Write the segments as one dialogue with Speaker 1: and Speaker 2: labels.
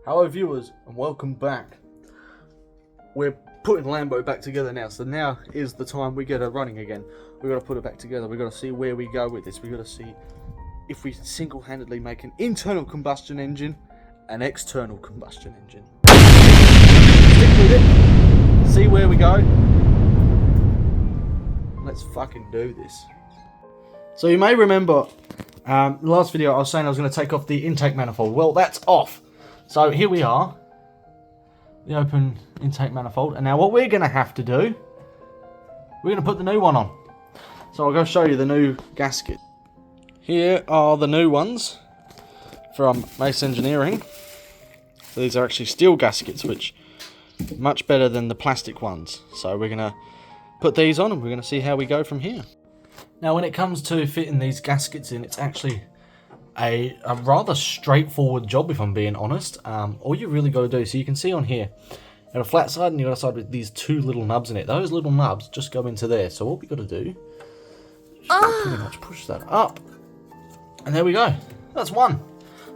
Speaker 1: Hello viewers and welcome back. We're putting Lammbo back together now, so now is the time we get her running again. We've got to put it back together, we've got to see where we go with this, we've got to see if we single-handedly make an internal combustion engine, an external combustion engine. Stick with it, see where we go. Let's fucking do this. So you may remember, the last video I was saying I was going to take off the intake manifold. Well, that's off. So here we are, the open intake manifold, and now what we're going to have to do, we're going to put the new one on. So I'll go show you the new gasket. Here are the new ones from Mace Engineering. So these are actually steel gaskets, which are much better than the plastic ones. So we're going to put these on and we're going to see how we go from here. Now when it comes to fitting these gaskets in, it's actually a rather straightforward job, if I'm being honest. All you really got to do, so you can see on here, you got a flat side and you got a side with these two little nubs in it. Those little nubs just go into there. So what we got to do is pretty much push that up, and there we go. That's one.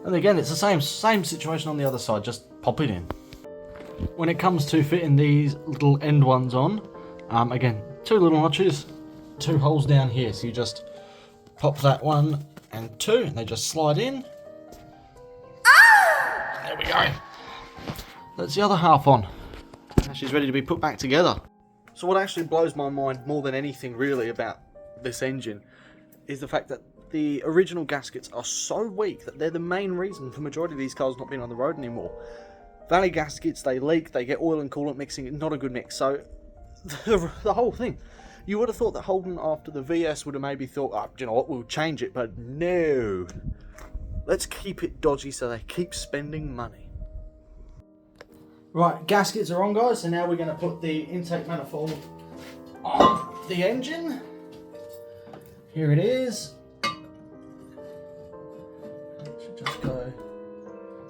Speaker 1: And again, it's the same situation on the other side. Just pop it in. When it comes to fitting these little end ones on, again, two little notches, two holes down here. So you just pop that one and two, and they just slide in. There we go. That's the other half on. Now she's ready to be put back together. So what actually blows my mind more than anything really about this engine is the fact that the original gaskets are so weak that they're the main reason for the majority of these cars not being on the road anymore. Valley gaskets, they leak, they get oil and coolant mixing, not a good mix. So the whole thing, you would have thought that Holden after the VS would have maybe thought, oh, you know what, we'll change it, but no. Let's keep it dodgy so they keep spending money. Right, gaskets are on, guys, so now we're going to put the intake manifold on the engine. Here it is. It should just go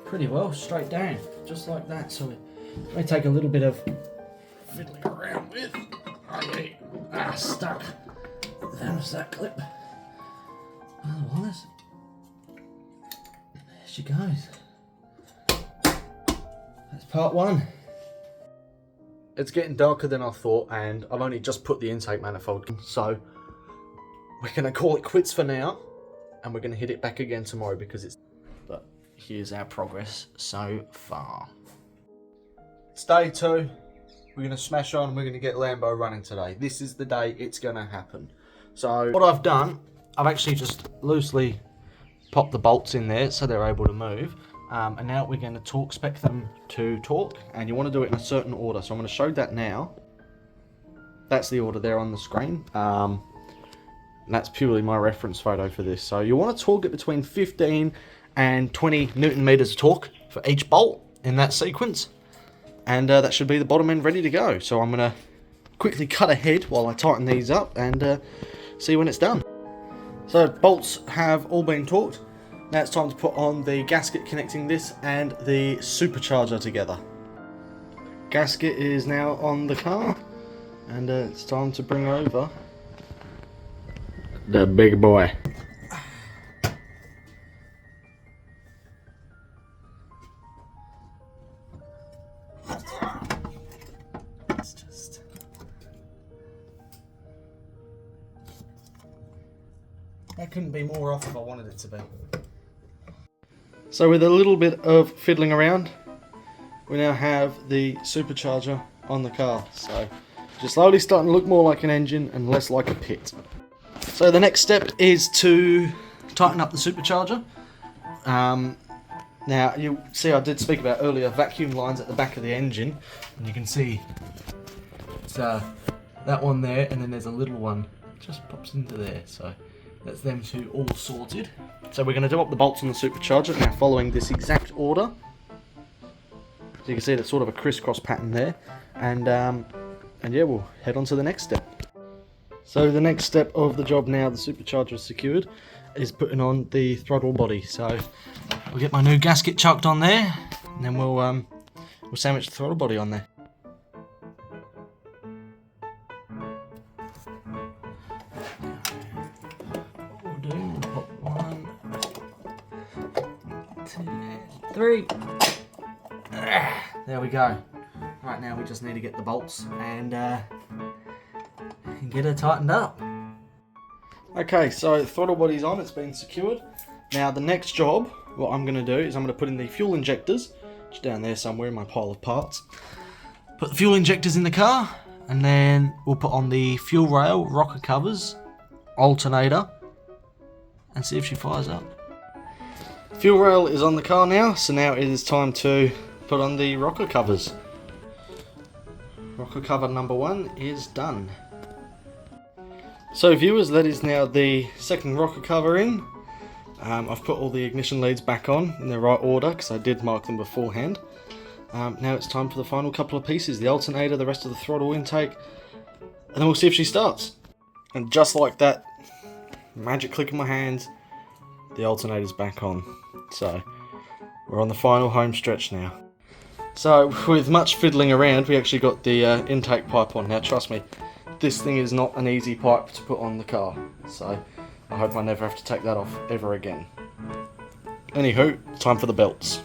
Speaker 1: pretty well straight down, just like that. So it may take a little bit of fiddling around with. Stuck. There's that clip. Otherwise, there she goes. That's part one. It's getting darker than I thought, and I've only just put the intake manifold in, so we're going to call it quits for now, and we're going to hit it back again tomorrow because it's... But here's our progress so far. It's day 2. We're going to smash on and we're going to get Lammbo running today. This is the day it's going to happen. So what I've done, I've actually just loosely popped the bolts in there so they're able to move. And now we're going to torque spec them to torque. And you want to do it in a certain order. So I'm going to show that now. That's the order there on the screen. And that's purely my reference photo for this. So you want to torque it between 15 and 20 Newton meters of torque for each bolt in that sequence. And that should be the bottom end ready to go. So I'm going to quickly cut ahead while I tighten these up and see when it's done. So bolts have all been torqued. Now it's time to put on the gasket connecting this and the supercharger together. Gasket is now on the car, and it's time to bring over the big boy. That couldn't be more off if I wanted it to be. So with a little bit of fiddling around, we now have the supercharger on the car. So just slowly starting to look more like an engine and less like a pit. So the next step is to tighten up the supercharger. Now you see I did speak about earlier vacuum lines at the back of the engine, and you can see it's that one there, and then there's a little one just pops into there. So that's them two all sorted. So we're going to do up the bolts on the supercharger now, following this exact order. So you can see that's sort of a crisscross pattern there, and yeah, we'll head on to the next step. So the next step of the job now the supercharger is secured is putting on the throttle body. So we'll get my new gasket chucked on there, and then we'll sandwich the throttle body on there. Pop 1, 2, 3. There we go. Right, now we just need to get the bolts and get it tightened up. Okay, so throttle body's on, it's been secured. Now the next job, what I'm going to do is I'm going to put in the fuel injectors, which is down there somewhere in my pile of parts. Put the fuel injectors in the car, and then we'll put on the fuel rail, rocker covers, alternator, and see if she fires up. Fuel rail is on the car now, so now it is time to put on the rocker covers. Rocker cover number 1 is done. So viewers, that is now the second rocker cover in. I've put all the ignition leads back on in the right order because I did mark them beforehand. Now it's time for the final couple of pieces, the alternator, the rest of the throttle intake, and then we'll see if she starts. And just like that, magic click in my hands, the alternator's back on. So we're on the final home stretch now. So with much fiddling around, we actually got the intake pipe on. Now trust me, this thing is not an easy pipe to put on the car, so I hope I never have to take that off ever again. Anywho, time for the belts.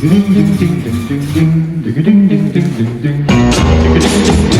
Speaker 1: Ding ding ding ding ding ding ding ding ding ding ding ding ding ding ding.